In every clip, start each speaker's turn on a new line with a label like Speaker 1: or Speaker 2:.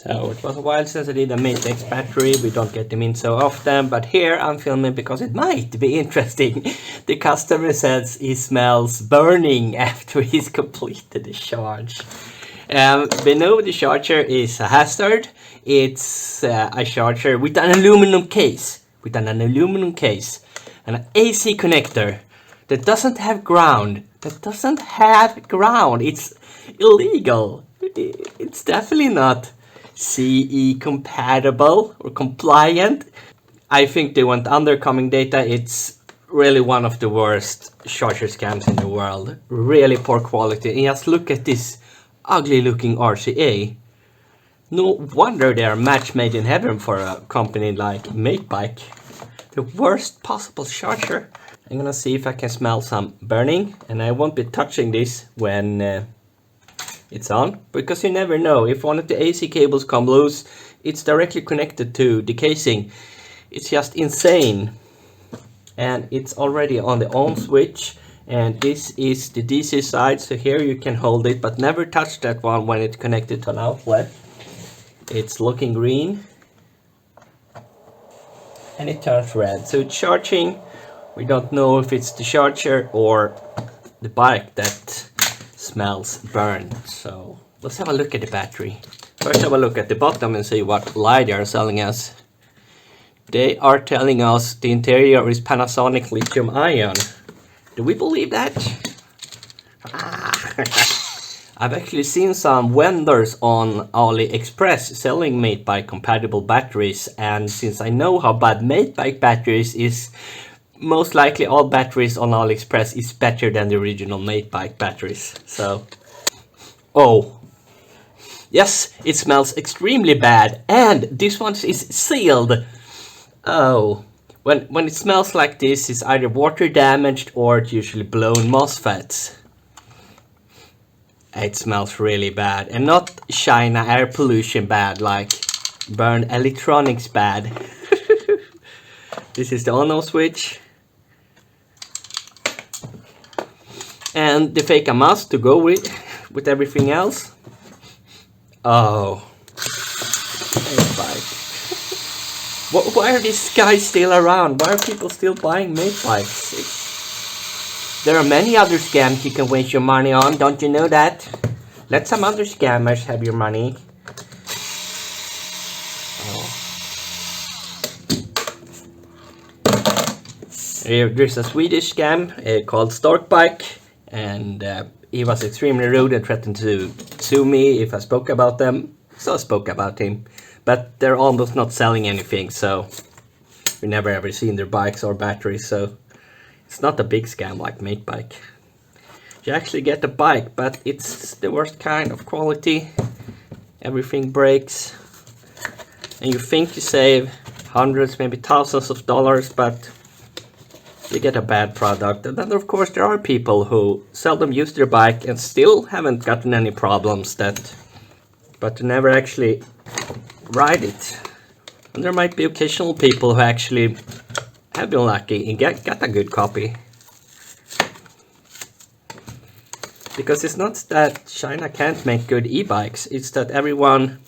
Speaker 1: So it was a while since I did a Matex battery. We don't get them in so often, but here I'm filming because it might be interesting. The customer says he smells burning after he's completed the charge. We know the charger is a hazard. It's a charger with an aluminum case, and an AC connector that doesn't have ground. It's illegal. It's definitely not CE compatible or compliant. I think they want undercoming data. It's really one of the worst charger scams in the world. Really poor quality. And just look at this ugly looking RCA. No wonder they are match made in heaven for a company like Matebike. The worst possible charger. I'm gonna see if I can smell some burning, and I won't be touching this when it's on, because you never know. If one of the AC cables come loose, it's directly connected to the casing. It's just insane. And it's already on the on switch, and this is the DC side, so here you can hold it, but never touch that one when it's connected to an outlet. It's looking green and it turns red, so it's charging. We don't know if it's the charger or the bike that smells burned. So let's have a look at the battery. First have a look at the bottom and see what lie they are selling us. They are telling us the interior is Panasonic lithium ion. Do we believe that? I've actually seen some vendors on AliExpress selling Matebike compatible batteries, and since I know how bad Matebike batteries is, most likely all batteries on AliExpress is better than the original Matebike batteries. So, oh, yes, it smells extremely bad, and this one is sealed. Oh, when it smells like this, it's either water damaged or it's usually blown MOSFETs. It smells really bad, and not China air pollution bad, like burn electronics bad. This is the on-off switch. And the fake mask to go with everything else. Oh, Matebike. Why are these guys still around? Why are people still buying Matebikes? There are many other scams you can waste your money on, don't you know that? Let some other scammers have your money. There's a Swedish scam called Storkbike, and he was extremely rude and threatened to sue me if I spoke about them. So I spoke about him, but they're almost not selling anything, so we never ever seen their bikes or batteries, so it's not a big scam like Matebike. You actually get the bike, but it's the worst kind of quality. Everything breaks, and you think you save hundreds, maybe thousands of dollars, but you get a bad product. And then of course there are people who seldom use their bike and still haven't gotten any problems, but they never actually ride it. And there might be occasional people who actually have been lucky and got a good copy. Because it's not that China can't make good e-bikes, it's that everyone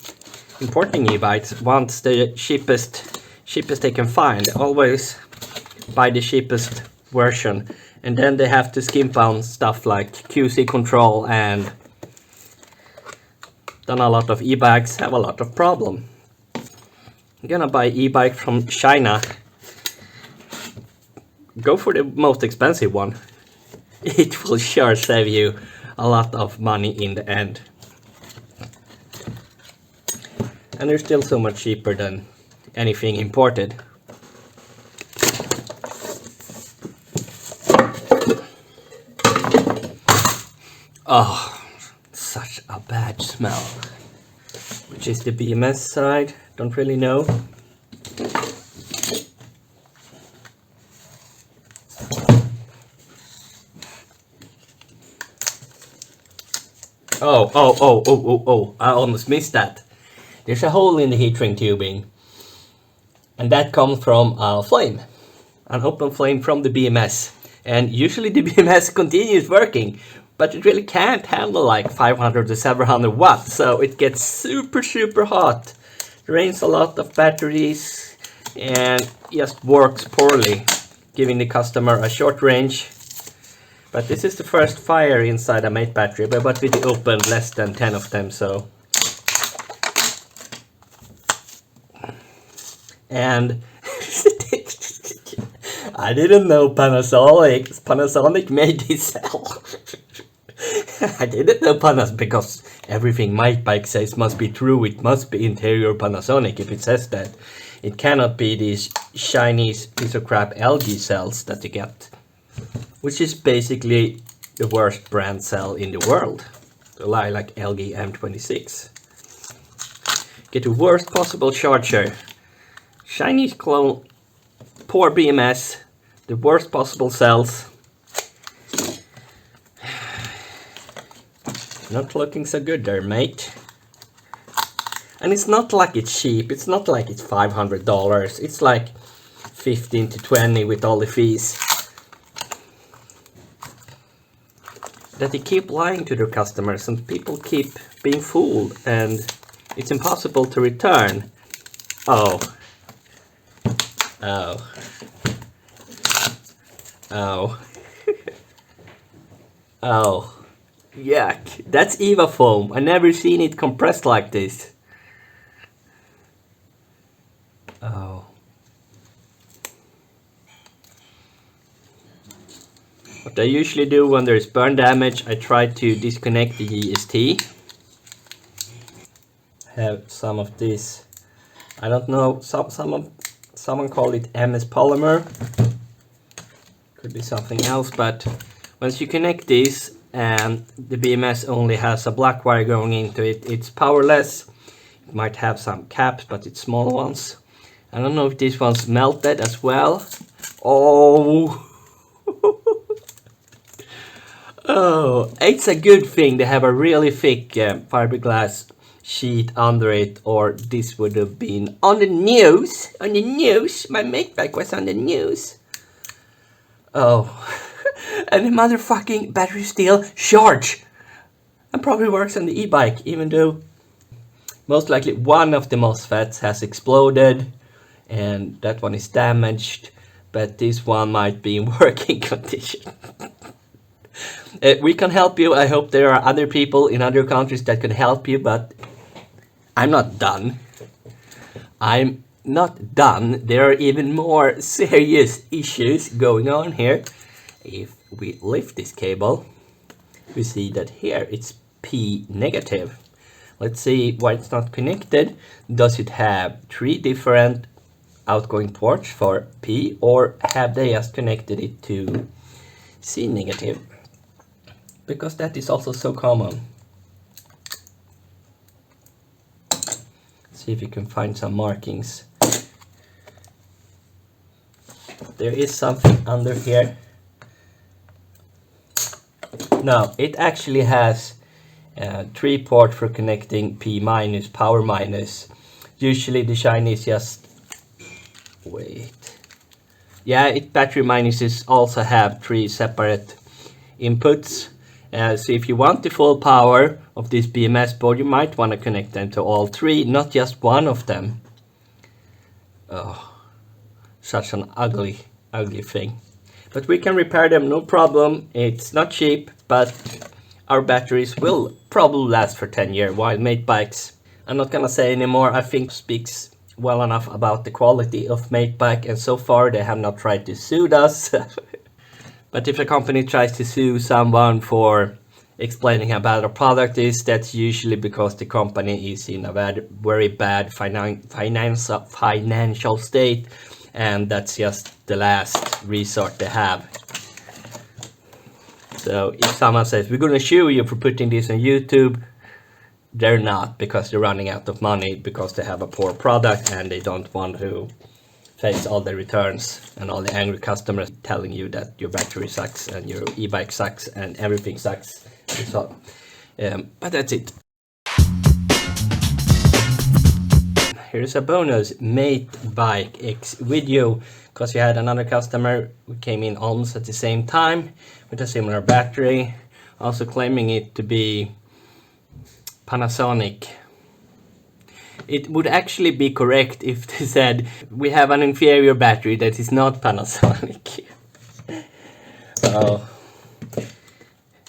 Speaker 1: importing e-bikes wants the cheapest they can find. They always buy the cheapest version, and then they have to skimp on stuff like QC control, and then a lot of e-bikes have a lot of problem. You're gonna buy e-bike from China, go for the most expensive one. It will sure save you a lot of money in the end. And they're still so much cheaper than anything imported. Oh, such a bad smell. Which is the BMS side? Don't really know. Oh, I almost missed that. There's a hole in the heat shrink tubing, and that comes from a flame, an open flame from the BMS. And usually the BMS continues working, but it really can't handle like 500 to 700 watts, so it gets super hot, drains a lot of batteries, and just works poorly, giving the customer a short range. But this is the first fire inside a Mate battery, but we opened less than 10 of them, so. And I didn't know Panasonic made this cell. I didn't know Panasonic, because everything Mate Bike says must be true. It must be interior Panasonic if it says that. It cannot be these Chinese piece of crap LG cells that you get, which is basically the worst brand cell in the world. Like LG M26. Get the worst possible charger. Chinese clone, poor BMS, the worst possible cells. Not looking so good there, mate. And it's not like it's cheap, it's not like it's $500, it's like 15 to 20 with all the fees. That they keep lying to their customers and people keep being fooled and it's impossible to return. Oh. Oh. Oh. Oh. Yuck. That's Eva foam. I never seen it compressed like this. Oh. What I usually do when there's burn damage, I try to disconnect the GST. Have some of this. I don't know, someone called it MS polymer. Could be something else, but once you connect this and the BMS only has a black wire going into it, it's powerless. It might have some caps, but it's small ones. I don't know if this one's melted as well. Oh. Oh, it's a good thing they have a really thick fiberglass sheet under it, or this would have been on the news. On the news. My Mate Bike was on the news. Oh. And the motherfucking battery still charge. And probably works on the e-bike, even though most likely one of the MOSFETs has exploded and that one is damaged, but this one might be in working condition. We can help you. I hope there are other people in other countries that can help you, but I'm not done. I'm not done. There are even more serious issues going on here. If we lift this cable, we see that here it's P negative. Let's see why it's not connected. Does it have 3 different outgoing ports for P, or have they just connected it to C negative? Because that is also so common. See if you can find some markings. There is something under here. No, it actually has 3 ports for connecting P minus, power minus. Usually the Chinese just wait. Yeah, battery minuses also have 3 separate inputs. So if you want the full power of this BMS board, you might want to connect them to all 3, not just one of them. Oh, such an ugly thing. But we can repair them, no problem. It's not cheap, but our batteries will probably last for 10 years, while Mate Bikes, I'm not gonna say anymore, I think speaks well enough about the quality of Mate Bike, and so far they have not tried to sue us. But if a company tries to sue someone for explaining how bad a product is, that's usually because the company is in a very bad financial state, and that's just the last resort they have. So if someone says, we're gonna sue you for putting this on YouTube, they're not, because they're running out of money because they have a poor product and they don't want to face all the returns and all the angry customers telling you that your battery sucks and your e-bike sucks and everything sucks. So, but that's it. Here's a bonus Mate Bike X video, because we had another customer who came in almost at the same time with a similar battery. also claiming it to be Panasonic. It would actually be correct if they said we have an inferior battery that is not Panasonic. Oh.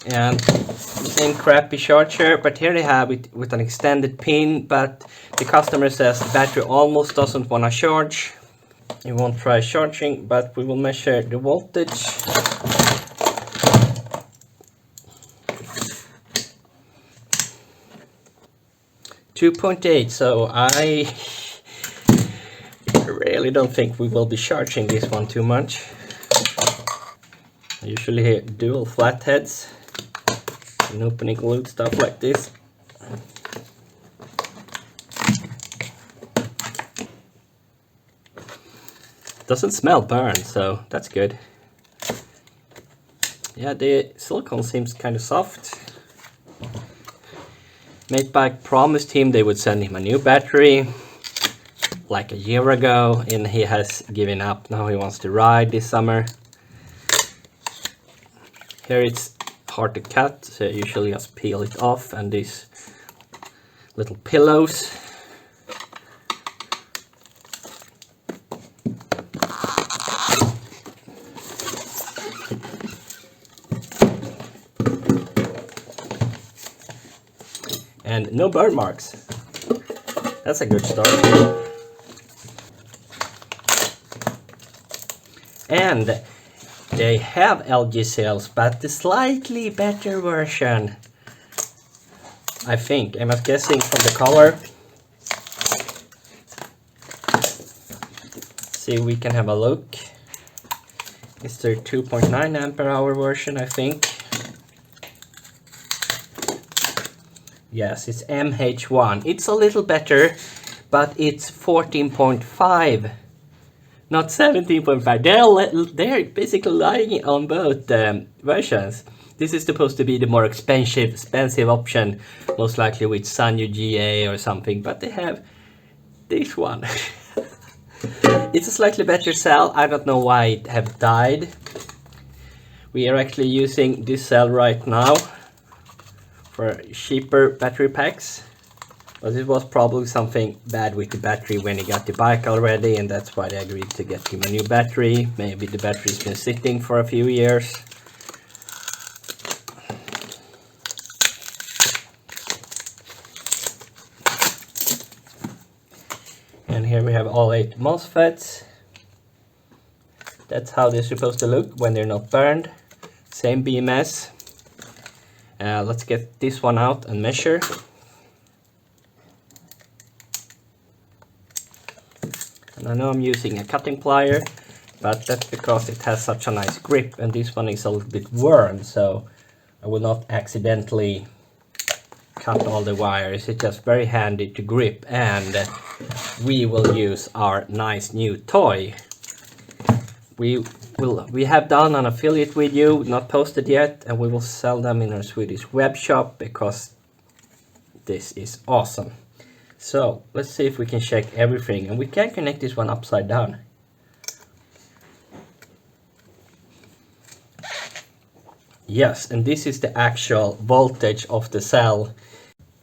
Speaker 1: And same crappy charger, but here they have it with an extended pin, but the customer says the battery almost doesn't want to charge. You won't try charging, but we will measure the voltage. .8, so I really don't think we will be charging this one too much. I usually hear dual flatheads and opening loot stuff like this. Doesn't smell burned, so that's good. Yeah, the silicone seems kind of soft. Matebike promised him they would send him a new battery like a year ago, and he has given up. Now he wants to ride this summer. Here it's hard to cut, so I usually just peel it off, and these little pillows. And no burn marks. That's a good start. And they have LG sales, but the slightly better version. I think. I'm guessing from the color. See if we can have a look. It's their 2.9 ampere hour version, I think. Yes, it's MH1. It's a little better, but it's 14.5, not 17.5. They're basically lying on both versions. This is supposed to be the more expensive option, most likely with Sanyo GA or something, but they have this one. It's a slightly better cell. I don't know why it have died. We are actually using this cell right now for cheaper battery packs, but it was probably something bad with the battery when he got the bike already, and that's why they agreed to get him a new battery. Maybe the battery's been sitting for a few years. And here we have all 8 MOSFETs. That's how they're supposed to look when they're not burned. Same BMS. Let's get this one out and measure. And I know I'm using a cutting plier, but that's because it has such a nice grip, and this one is a little bit worn, so I will not accidentally cut all the wires. It's just very handy to grip, and we will use our nice new toy. We have done an affiliate video, not posted yet, and we will sell them in our Swedish web shop because this is awesome. So let's see if we can check everything, and we can connect this one upside down. Yes, and this is the actual voltage of the cell.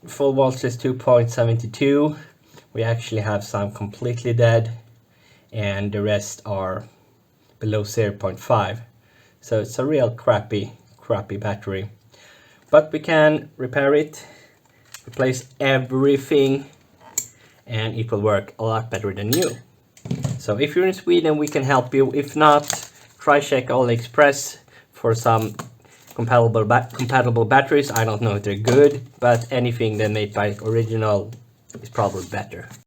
Speaker 1: Full voltage is 2.72. We actually have some completely dead, and the rest are below 0.5. So it's a real crappy battery. But we can repair it, replace everything, and it will work a lot better than new. So if you're in Sweden, we can help you. If not, try check AliExpress for some compatible batteries. I don't know if they're good, but anything that made by original is probably better.